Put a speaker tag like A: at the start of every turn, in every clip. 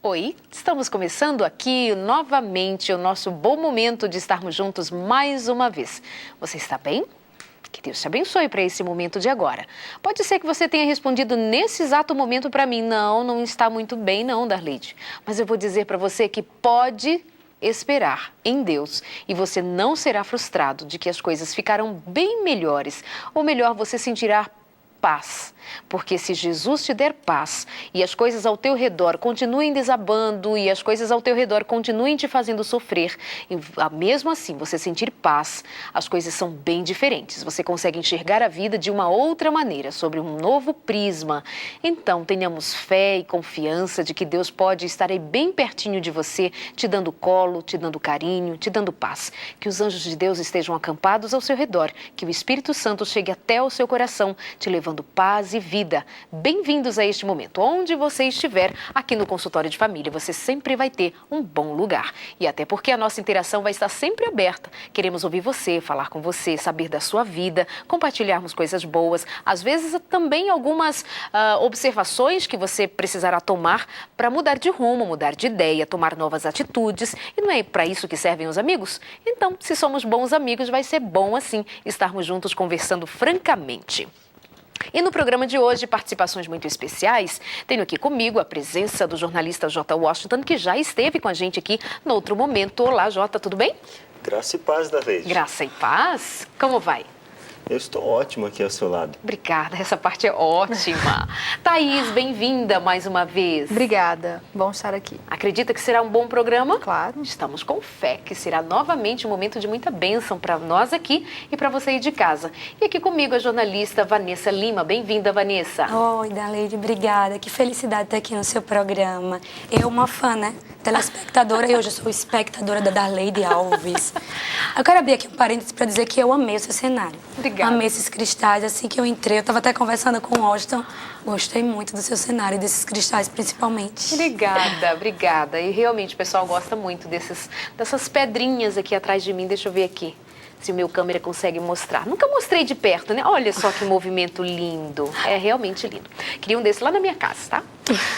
A: Oi, estamos começando aqui novamente o nosso bom momento de estarmos juntos mais uma vez. Você está bem? Que Deus te abençoe para esse momento de agora. Pode ser que você tenha respondido nesse exato momento para mim, não está muito bem não, Darleide. Mas eu vou dizer para você que pode esperar em Deus e você não será frustrado de que as coisas ficarão bem melhores, ou melhor, você sentirá paz, porque se Jesus te der paz e as coisas ao teu redor continuem desabando e as coisas ao teu redor continuem te fazendo sofrer, e mesmo assim você sentir paz, as coisas são bem diferentes. Você consegue enxergar a vida de uma outra maneira, sobre um novo prisma. Então tenhamos fé e confiança de que Deus pode estar aí bem pertinho de você, te dando colo, te dando carinho, te dando paz. Que os anjos de Deus estejam acampados ao seu redor, que o Espírito Santo chegue até o seu coração, te levando paz e vida. Bem-vindos a este momento. Onde você estiver, aqui no Consultório de Família, você sempre vai ter um bom lugar. E até porque a nossa interação vai estar sempre aberta. Queremos ouvir você, falar com você, saber da sua vida, compartilharmos coisas boas, às vezes também algumas observações que você precisará tomar para mudar de rumo, mudar de ideia, tomar novas atitudes. E não é para isso que servem os amigos? Então, se somos bons amigos, vai ser bom assim estarmos juntos conversando francamente. E no programa de hoje, participações muito especiais. Tenho aqui comigo a presença do jornalista J. Washington, que já esteve com a gente aqui no outro momento. Olá, Jota, tudo bem?
B: Graça e paz, Darleide.
A: Graça e paz? Como vai?
B: Eu estou ótimo aqui ao seu lado.
A: Obrigada, essa parte é ótima. Thaís, bem-vinda mais uma vez.
C: Obrigada, bom estar aqui.
A: Acredita que será um bom programa?
C: Claro.
A: Estamos com fé que será novamente um momento de muita bênção para nós aqui e para você aí de casa. E aqui comigo a jornalista Vanessa Lima. Bem-vinda, Vanessa.
D: Oi, Darleide, obrigada. Que felicidade estar aqui no seu programa. Eu, uma fã, né? Telespectadora, e hoje eu sou espectadora da Darleide Alves. Eu quero abrir aqui um parênteses para dizer que eu amei o seu cenário.
A: Obrigada.
D: Amei esses cristais, assim que eu entrei. Eu estava até conversando com o Washington. Gostei muito do seu cenário, desses cristais principalmente.
A: Obrigada, obrigada. E realmente o pessoal gosta muito dessas pedrinhas aqui atrás de mim. Deixa eu ver aqui se o meu câmera consegue mostrar. Nunca mostrei de perto, né? Olha só que movimento lindo. É realmente lindo. Queria um desse lá na minha casa, tá?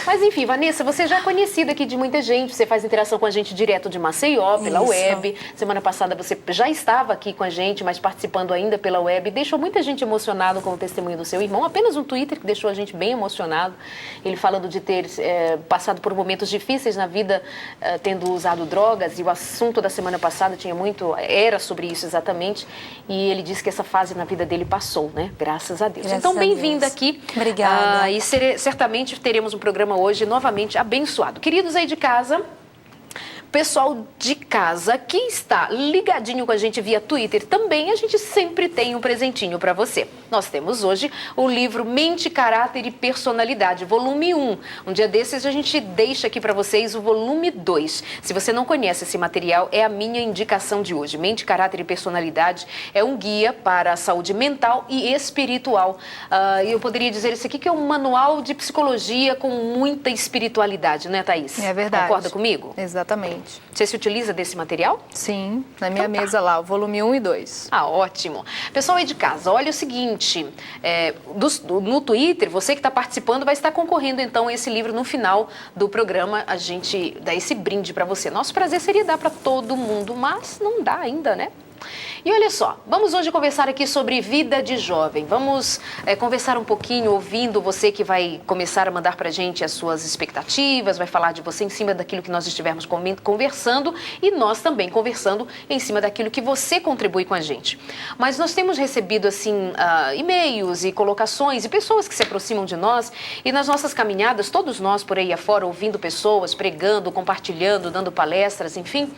A: Mas enfim, Vanessa, você já é conhecida aqui de muita gente. Você faz interação com a gente direto de Maceió, pela web. Semana passada você já estava aqui com a gente, mas participando ainda pela web. Deixou muita gente emocionada com o testemunho do seu irmão. Apenas um Twitter que deixou a gente bem emocionado. Ele falando de ter passado por momentos difíceis na vida, tendo usado drogas. E o assunto da semana passada era sobre isso exatamente. E ele disse que essa fase na vida dele passou, né? Graças a Deus.
D: Graças
A: então, bem-vinda
D: a Deus.
A: aqui.
D: Obrigada.
A: E certamente teremos um programa hoje novamente abençoado. Queridos aí de casa, pessoal de casa que está ligadinho com a gente via Twitter também, a gente sempre tem um presentinho para você. Nós temos hoje o livro Mente, Caráter e Personalidade, volume 1. Um dia desses a gente deixa aqui para vocês o volume 2. Se você não conhece esse material, é a minha indicação de hoje. Mente, Caráter e Personalidade é um guia para a saúde mental e espiritual. Eu poderia dizer isso aqui que é um manual de psicologia com muita espiritualidade, né, Thaís?
C: É verdade.
A: Concorda comigo?
C: Exatamente.
A: Você se utiliza desse material?
C: Sim, na minha
A: Então tá.
C: mesa lá, o volume 1 e 2.
A: Ah, ótimo. Pessoal aí de casa, olha o seguinte, no Twitter, você que está participando vai estar concorrendo então a esse livro no final do programa, a gente dá esse brinde para você. Nosso prazer seria dar para todo mundo, mas não dá ainda, né? E olha só, vamos hoje conversar aqui sobre vida de jovem. Vamos conversar um pouquinho, ouvindo você que vai começar a mandar pra gente as suas expectativas, vai falar de você em cima daquilo que nós estivermos conversando e nós também conversando em cima daquilo que você contribui com a gente. Mas nós temos recebido, assim, e-mails e colocações e pessoas que se aproximam de nós e nas nossas caminhadas, todos nós por aí afora, ouvindo pessoas, pregando, compartilhando, dando palestras, enfim,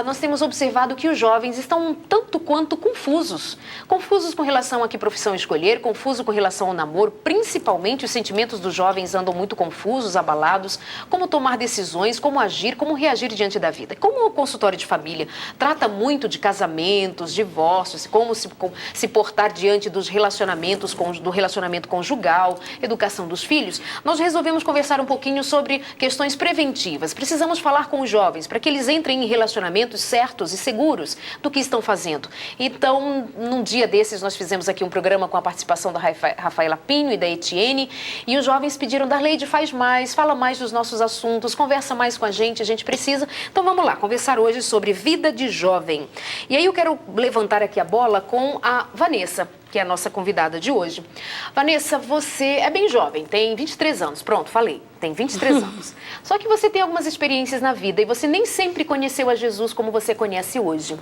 A: nós temos observado que os jovens estão um tanto quanto confusos. Confusos com relação a que profissão escolher, confuso com relação ao namoro, principalmente os sentimentos dos jovens andam muito confusos, abalados, como tomar decisões, como agir, como reagir diante da vida. Como o consultório de família trata muito de casamentos, divórcios, como se portar diante dos relacionamentos, do relacionamento conjugal, educação dos filhos, nós resolvemos conversar um pouquinho sobre questões preventivas. Precisamos falar com os jovens para que eles entrem em relacionamentos certos e seguros do que estão fazendo. momento. Então, num dia desses, nós fizemos aqui um programa com a participação da Rafaela Pinho e da Etienne, e os jovens pediram, Darleide, faz mais, fala mais dos nossos assuntos, conversa mais com a gente precisa. Então, vamos lá, conversar hoje sobre vida de jovem. E aí eu quero levantar aqui a bola com a Vanessa, que é a nossa convidada de hoje. Vanessa, você é bem jovem, tem 23 anos. Pronto, falei, tem 23 anos. Só que você tem algumas experiências na vida e você nem sempre conheceu a Jesus como você conhece hoje.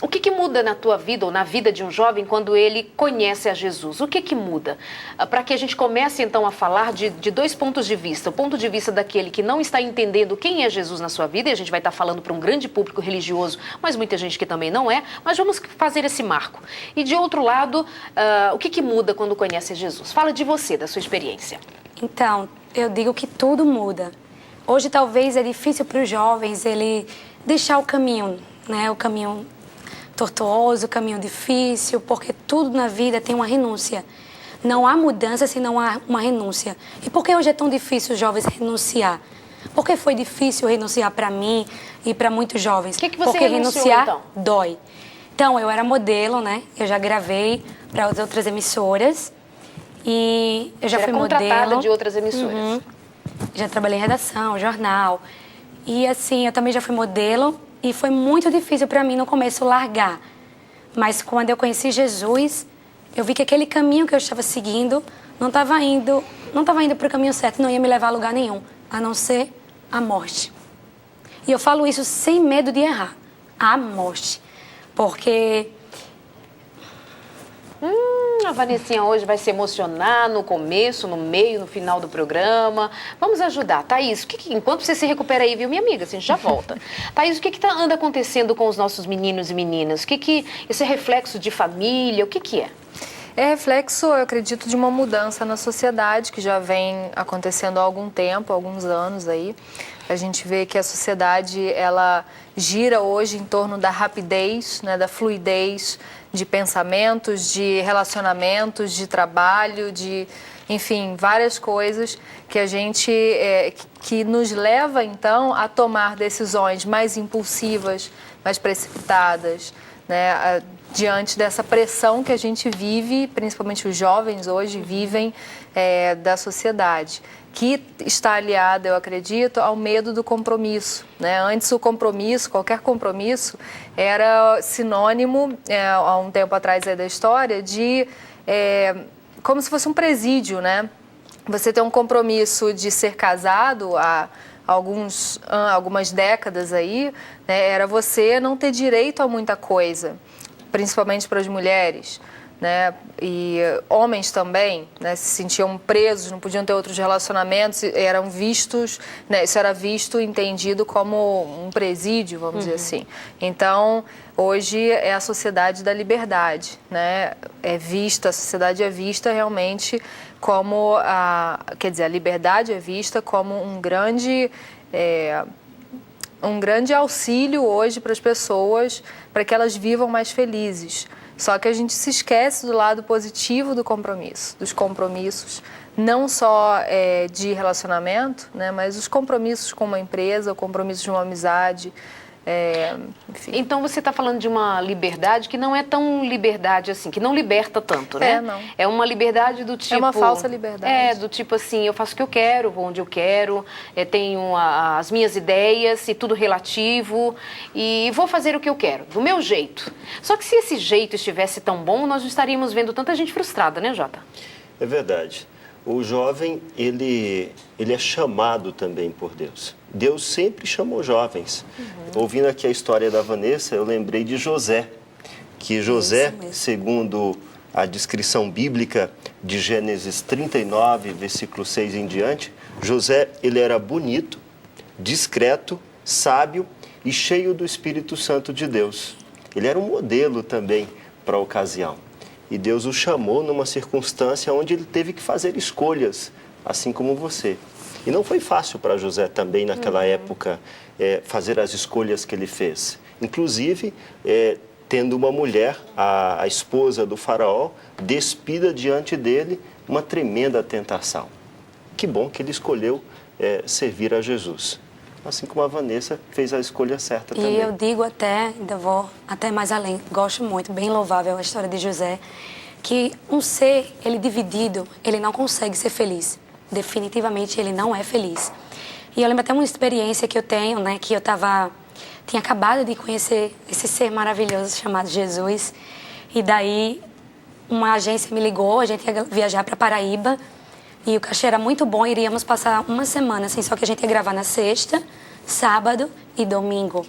A: O que muda na tua vida ou na vida de um jovem quando ele conhece a Jesus? O que muda? Para que a gente comece, então, a falar de dois pontos de vista. O ponto de vista daquele que não está entendendo quem é Jesus na sua vida, e a gente vai estar falando para um grande público religioso, mas muita gente que também não é, mas vamos fazer esse marco. E, de outro lado, o que muda quando conhece a Jesus? Fala de você, da sua experiência.
D: Então, eu digo que tudo muda. Hoje, talvez, é difícil para os jovens ele deixar o caminho, né? O caminho tortuoso, o caminho difícil, porque tudo na vida tem uma renúncia. Não há mudança se não há uma renúncia. E por que hoje é tão difícil os jovens renunciar? Por que foi difícil renunciar para mim e para muitos jovens?
A: O que você
D: porque
A: renunciou,
D: renunciar
A: então?
D: Dói. Então, eu era modelo, né? Eu já gravei para as outras emissoras e eu já fui
A: contratada
D: modelo.
A: de outras emissoras.
D: Já trabalhei em redação, jornal. E assim, eu também já fui modelo. E foi muito difícil para mim no começo largar. Mas quando eu conheci Jesus, eu vi que aquele caminho que eu estava seguindo não estava indo para o caminho certo, não ia me levar a lugar nenhum, a não ser a morte. E eu falo isso sem medo de errar, a morte. Porque
A: A Vanessinha hoje vai se emocionar no começo, no meio, no final do programa. Vamos ajudar. Thaís, enquanto você se recupera aí, viu, minha amiga? A gente já volta. Thaís, o que anda acontecendo com os nossos meninos e meninas? Esse é reflexo de família? O que é?
C: É reflexo, eu acredito, de uma mudança na sociedade que já vem acontecendo há algum tempo, alguns anos aí. A gente vê que a sociedade, ela gira hoje em torno da rapidez, né, da fluidez de pensamentos, de relacionamentos, de trabalho, enfim, várias coisas que a gente, que nos leva, então, a tomar decisões mais impulsivas, mais precipitadas, né, diante dessa pressão que a gente vive, principalmente os jovens hoje vivem da sociedade, que está aliada, eu acredito, ao medo do compromisso, né? Antes o compromisso, qualquer compromisso, era sinônimo, há um tempo atrás da história, de como se fosse um presídio, né? Você tem um compromisso de ser casado há algumas décadas aí, né? Era você não ter direito a muita coisa, principalmente para as mulheres, né? E homens também, né? Se sentiam presos, não podiam ter outros relacionamentos, eram vistos, né? Isso era visto, entendido como um presídio, vamos dizer assim. Então, hoje é a sociedade da liberdade, né? A sociedade é vista realmente como quer dizer, a liberdade é vista como um grande auxílio hoje para as pessoas, para que elas vivam mais felizes. Só que a gente se esquece do lado positivo do compromisso, dos compromissos, não só de relacionamento, né, mas os compromissos com uma empresa, o compromisso de uma amizade, enfim.
A: Então você está falando de uma liberdade que não é tão liberdade assim, que não liberta tanto, né?
C: Não.
A: É uma liberdade do tipo...
C: É uma falsa liberdade.
A: Do tipo assim, eu faço o que eu quero, vou onde eu quero, tenho as minhas ideias e tudo relativo e vou fazer o que eu quero, do meu jeito. Só que se esse jeito estivesse tão bom, nós não estaríamos vendo tanta gente frustrada, né, Jota?
B: É verdade. O jovem, ele é chamado também por Deus. Deus sempre chamou jovens. Ouvindo aqui a história da Vanessa, eu lembrei de José. Que José, segundo a descrição bíblica de Gênesis 39, versículo 6 em diante, José, ele era bonito, discreto, sábio e cheio do Espírito Santo de Deus. Ele era um modelo também para a ocasião. E Deus o chamou numa circunstância onde ele teve que fazer escolhas, assim como você. E não foi fácil para José também, naquela época, fazer as escolhas que ele fez. Inclusive, tendo uma mulher, a esposa do faraó, despida diante dele, uma tremenda tentação. Que bom que ele escolheu servir a Jesus. assim como a Vanessa fez a escolha certa também.
D: E eu digo até, ainda vou até mais além, gosto muito, bem louvável a história de José, que um ser, ele dividido, ele não consegue ser feliz. Definitivamente ele não é feliz. E eu lembro até uma experiência que eu tenho, né, que eu tinha acabado de conhecer esse ser maravilhoso chamado Jesus. E daí uma agência me ligou, a gente ia viajar para Paraíba e o cachê era muito bom, iríamos passar uma semana, assim, só que a gente ia gravar na sexta, sábado e domingo.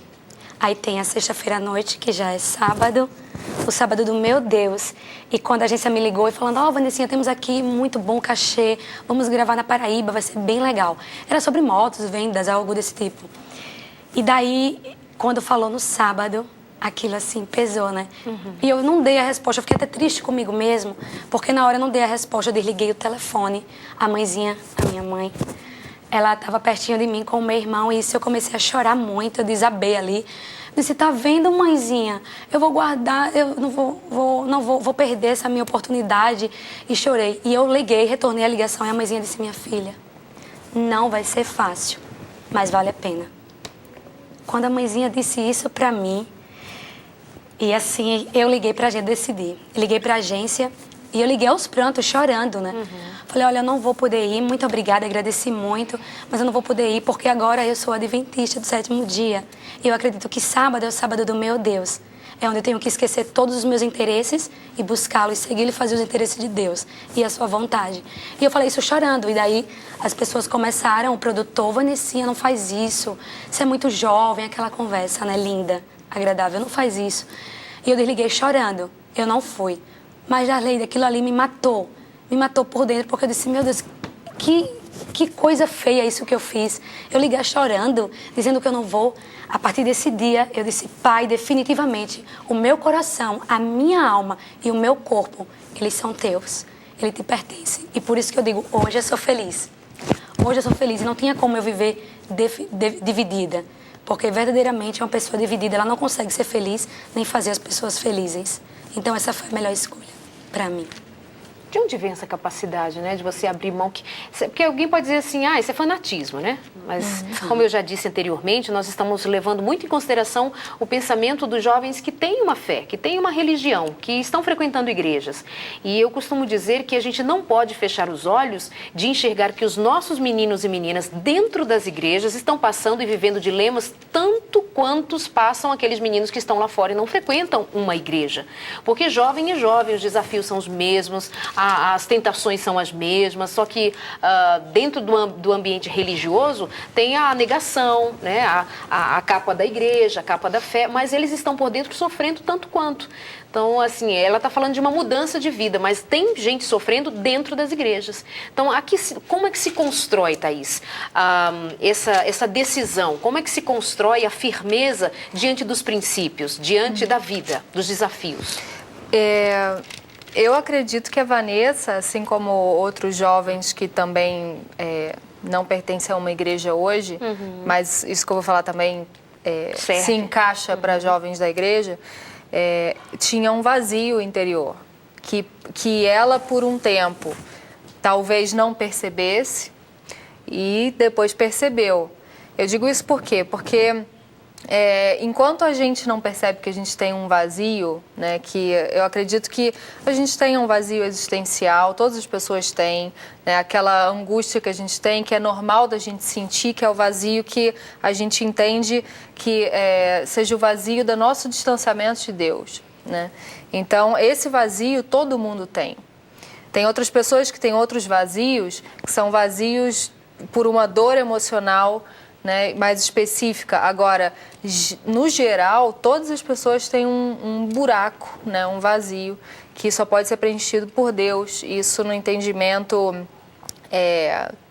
D: Aí tem a sexta-feira à noite, que já é sábado, o sábado do meu Deus. E quando a agência me ligou e falando, ó, Vanessinha, temos aqui muito bom cachê, vamos gravar na Paraíba, vai ser bem legal. Era sobre motos, vendas, algo desse tipo. E daí, quando falou no sábado, aquilo assim pesou, né? E eu não dei a resposta, eu fiquei até triste comigo mesmo, porque na hora eu não dei a resposta, eu desliguei o telefone. A mãezinha, a minha mãe, ela estava pertinho de mim com o meu irmão, e isso eu comecei a chorar muito, eu desabei ali. Eu disse, tá vendo, mãezinha? Eu vou guardar, eu não vou perder essa minha oportunidade. E chorei. E eu liguei, retornei a ligação, e a mãezinha disse, minha filha, não vai ser fácil, mas vale a pena. Quando a mãezinha disse isso pra mim, e assim, eu liguei pra agência, decidi. Liguei pra agência e eu liguei aos prantos, chorando, né? Falei, olha, eu não vou poder ir, muito obrigada, agradeci muito, mas eu não vou poder ir porque agora eu sou adventista do 7º dia. E eu acredito que sábado é o sábado do meu Deus. É onde eu tenho que esquecer todos os meus interesses e buscá-lo e segui-lo e fazer os interesses de Deus e a sua vontade. E eu falei isso chorando. E daí as pessoas começaram, o produtor, Vanessinha, não faz isso. Você é muito jovem, aquela conversa, né, linda, agradável, não faz isso. E eu desliguei chorando. Eu não fui. Mas, Darley, aquilo ali me matou por dentro, porque eu disse, meu Deus, que coisa feia isso que eu fiz. Eu liguei chorando, dizendo que eu não vou. A partir desse dia, eu disse, Pai, definitivamente, o meu coração, a minha alma e o meu corpo, eles são teus. Ele te pertence. E por isso que eu digo, hoje eu sou feliz. Hoje eu sou feliz e não tinha como eu viver dividida. Porque verdadeiramente uma pessoa dividida, ela não consegue ser feliz nem fazer as pessoas felizes. Então essa foi a melhor escolha para mim.
A: De onde vem essa capacidade, né, de você abrir mão? Porque alguém pode dizer assim, isso é fanatismo, né? Mas, como eu já disse anteriormente, nós estamos levando muito em consideração o pensamento dos jovens que têm uma fé, que têm uma religião, que estão frequentando igrejas. E eu costumo dizer que a gente não pode fechar os olhos de enxergar que os nossos meninos e meninas dentro das igrejas estão passando e vivendo dilemas tanto quantos passam aqueles meninos que estão lá fora e não frequentam uma igreja. Porque jovem é jovem, os desafios são os mesmos, as tentações são as mesmas, só que dentro do ambiente religioso tem a negação, né? A capa da igreja, a capa da fé, mas eles estão por dentro sofrendo tanto quanto. Então, assim, ela está falando de uma mudança de vida, mas tem gente sofrendo dentro das igrejas. Então, aqui, como é que se constrói, Thaís, essa decisão? Como é que se constrói a firmeza diante dos princípios, diante da vida, dos desafios?
C: Eu acredito que a Vanessa, assim como outros jovens que também não pertencem a uma igreja hoje, mas isso que eu vou falar também se encaixa para jovens da igreja, tinha um vazio interior, que ela por um tempo talvez não percebesse e depois percebeu. Eu digo isso por quê? Porque enquanto a gente não percebe que a gente tem um vazio, né, que eu acredito que a gente tem um vazio existencial, todas as pessoas têm, né, aquela angústia que a gente tem, que é normal da gente sentir, que é o vazio que a gente entende que seja o vazio do nosso distanciamento de Deus, né? Então, esse vazio todo mundo tem. Tem outras pessoas que têm outros vazios, que são vazios por uma dor emocional, né, mais específica. Agora, no geral, todas as pessoas têm um buraco, né, um vazio, que só pode ser preenchido por Deus. Isso no entendimento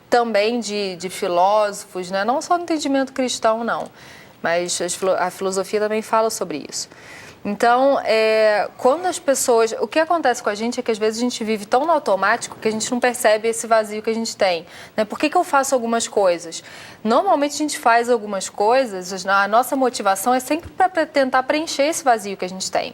C: também de filósofos, né, não só no entendimento cristão, não, mas a filosofia também fala sobre isso. Então, quando as pessoas... O que acontece com a gente é que às vezes a gente vive tão no automático que a gente não percebe esse vazio que a gente tem, né? Por que eu faço algumas coisas? Normalmente a gente faz algumas coisas, a nossa motivação é sempre para tentar preencher esse vazio que a gente tem,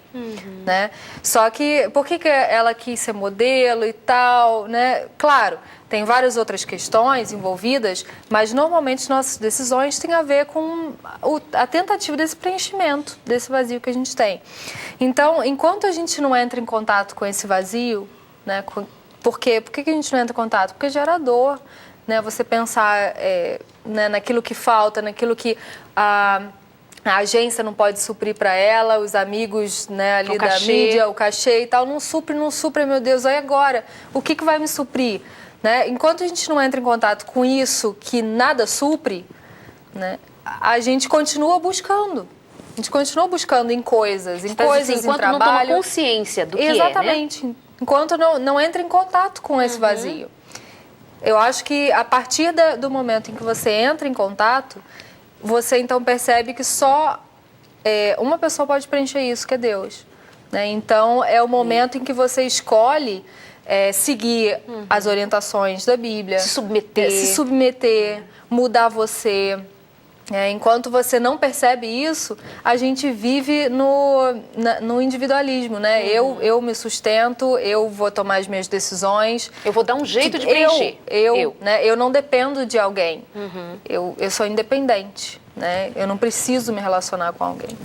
C: né? Só que, por que ela quis ser modelo e tal, né? Claro, tem várias outras questões envolvidas, mas normalmente nossas decisões têm a ver com a tentativa desse preenchimento, desse vazio que a gente tem. Então, enquanto a gente não entra em contato com esse vazio, né, por quê? Por que a gente não entra em contato? Porque gera dor, né? Você pensar né, naquilo que falta, naquilo que a agência não pode suprir para ela, os amigos, né, ali da mídia, o cachê e tal, não supre, meu Deus, aí agora, o que vai me suprir? Né? Enquanto a gente não entra em contato com isso que nada supre, né, a gente continua buscando. A gente continua buscando em coisas, em coisas,
A: enquanto
C: em trabalho.
A: não toma consciência do que
C: Exatamente.
A: é, né?
C: Enquanto não entra em contato com esse vazio. Eu acho que a partir do momento em que você entra em contato, você então percebe que só uma pessoa pode preencher isso, que é Deus. Né? Então, é o momento em que você escolhe seguir as orientações da Bíblia.
A: Se submeter.
C: Mudar você. Enquanto você não percebe isso, a gente vive no individualismo, né? Eu me sustento, eu vou tomar as minhas decisões.
A: Eu vou dar um jeito de preencher.
C: Né? Eu não dependo de alguém. Eu sou independente, né? Eu não preciso me relacionar com alguém.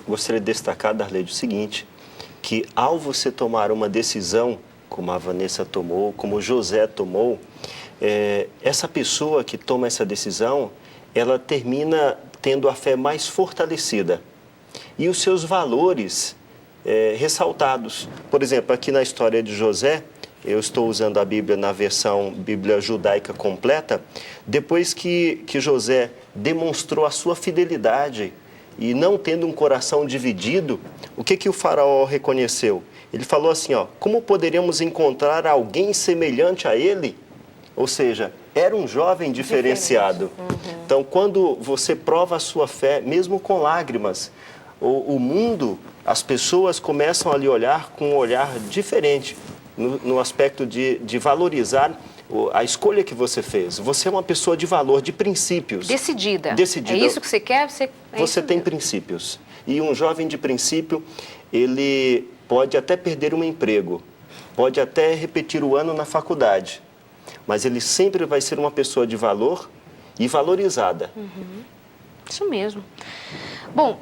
B: Gostaria de destacar, Darleide, o seguinte, que ao você tomar uma decisão, como a Vanessa tomou, como José tomou, essa pessoa que toma essa decisão, ela termina tendo a fé mais fortalecida e os seus valores ressaltados. Por exemplo, aqui na história de José, eu estou usando a Bíblia na versão Bíblia judaica completa, depois que José demonstrou a sua fidelidade e não tendo um coração dividido, o que o faraó reconheceu? Ele falou assim, como poderíamos encontrar alguém semelhante a ele? Ou seja, era um jovem diferenciado. Então, quando você prova a sua fé, mesmo com lágrimas, o mundo, as pessoas começam a lhe olhar com um olhar diferente, no aspecto de valorizar a escolha que você fez. Você é uma pessoa de valor, de princípios.
A: Decidida.
B: É
A: isso que você quer?
B: Você tem princípios. E um jovem de princípio, ele pode até perder um emprego, pode até repetir o ano na faculdade, mas ele sempre vai ser uma pessoa de valor e valorizada.
A: Isso mesmo. Bom,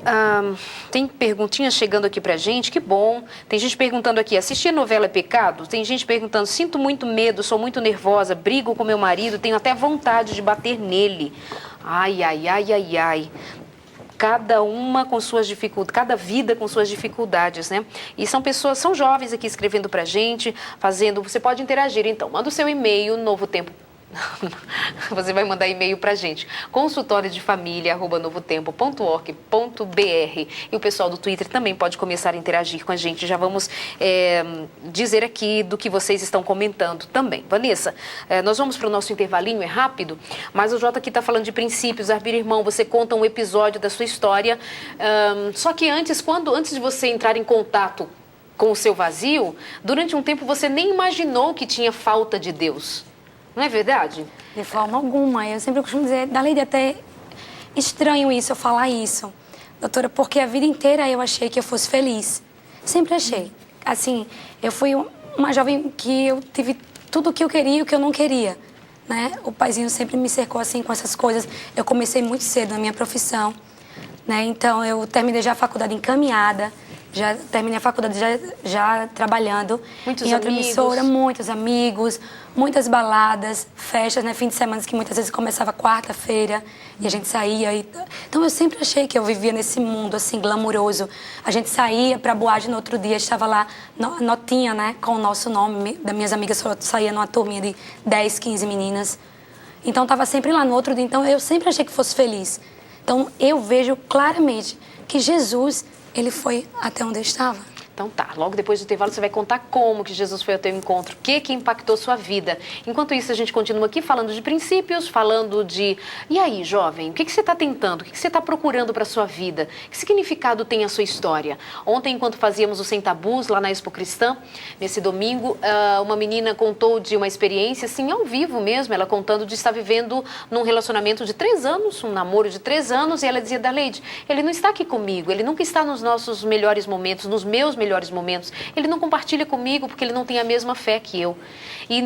A: tem perguntinhas chegando aqui pra gente, que bom. Tem gente perguntando aqui, assistir novela é pecado? Tem gente perguntando, sinto muito medo, sou muito nervosa, brigo com meu marido, tenho até vontade de bater nele. Ai, ai, ai, ai, ai. Cada uma com suas dificuldades, cada vida com suas dificuldades, né? E são jovens aqui escrevendo pra gente, você pode interagir, então, manda o seu e-mail, Novo Tempo. Você vai mandar e-mail pra gente, consultoriodefamilia@novotempo.org.br, e o pessoal do Twitter também pode começar a interagir com a gente. Já vamos dizer aqui do que vocês estão comentando também. Vanessa, nós vamos para o nosso intervalinho, é rápido, mas o Jota aqui está falando de princípios. Arbir, irmão, você conta um episódio da sua história, só que antes de você entrar em contato com o seu vazio, durante um tempo você nem imaginou que tinha falta de Deus. Não é verdade?
D: De forma alguma. Eu sempre costumo dizer, Darleide, até estranho isso, eu falar isso. Doutora, porque a vida inteira eu achei que eu fosse feliz. Sempre achei. Assim, eu fui uma jovem que eu tive tudo o que eu queria e o que eu não queria, né? O paizinho sempre me cercou assim com essas coisas. Eu comecei muito cedo na minha profissão, né? Então, eu terminei já a faculdade encaminhada. Já terminei a faculdade já trabalhando em outra emissora, muitos amigos, muitas baladas, festas, né? Fim de semana que muitas vezes começava quarta-feira e a gente saía. Então eu sempre achei que eu vivia nesse mundo assim glamuroso. A gente saía para boate no outro dia, estava lá notinha, né? Com o nosso nome, das minhas amigas só saía numa turminha de 10, 15 meninas. Então estava sempre lá no outro dia. Então eu sempre achei que fosse feliz. Então eu vejo claramente que Jesus, ele foi até onde eu estava.
A: Então tá, logo depois do intervalo você vai contar como que Jesus foi ao teu encontro, o que impactou sua vida. Enquanto isso, a gente continua aqui falando de princípios, falando de... E aí, jovem, o que você está tentando? O que você está procurando para a sua vida? Que significado tem a sua história? Ontem, enquanto fazíamos o Sem Tabus, lá na Expo Cristã, nesse domingo, uma menina contou de uma experiência, assim, ao vivo mesmo, ela contando de estar vivendo num relacionamento de 3 anos, um namoro de 3 anos, e ela dizia, Darleide, ele não está aqui comigo, ele nunca está nos nossos melhores momentos, nos meus melhores melhores momentos, ele não compartilha comigo porque ele não tem a mesma fé que eu. E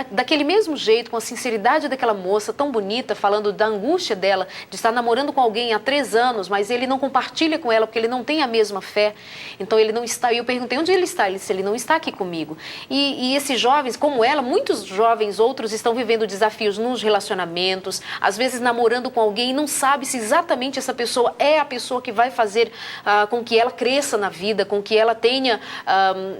A: daquele mesmo jeito, com a sinceridade daquela moça tão bonita, falando da angústia dela, de estar namorando com alguém há 3 anos, mas ele não compartilha com ela porque ele não tem a mesma fé. Então ele não está. E eu perguntei onde ele está. Ele disse, ele não está aqui comigo. E esses jovens, como ela, muitos jovens outros estão vivendo desafios nos relacionamentos, às vezes namorando com alguém e não sabe se exatamente essa pessoa é a pessoa que vai fazer com que ela cresça na vida, com que ela tenha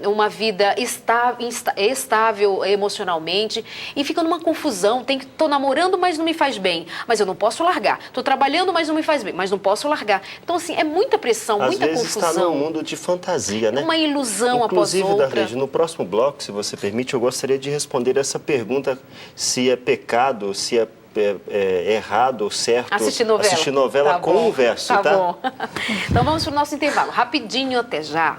A: uma vida estável emocionalmente, e fica numa confusão. Estou namorando, mas não me faz bem, mas eu não posso largar. Estou trabalhando, mas não me faz bem, mas não posso largar. Então, assim, é muita pressão, muita confusão.
B: Às vezes está num mundo de fantasia, né?
A: Uma ilusão após
B: outra.
A: outra.
B: Inclusive, no próximo bloco, se você permite, eu gostaria de responder essa pergunta, se é pecado, se é errado ou certo
A: assistir novela
B: tá com
A: bom,
B: o verso,
A: tá bom. Então vamos para o nosso intervalo. Rapidinho, até já.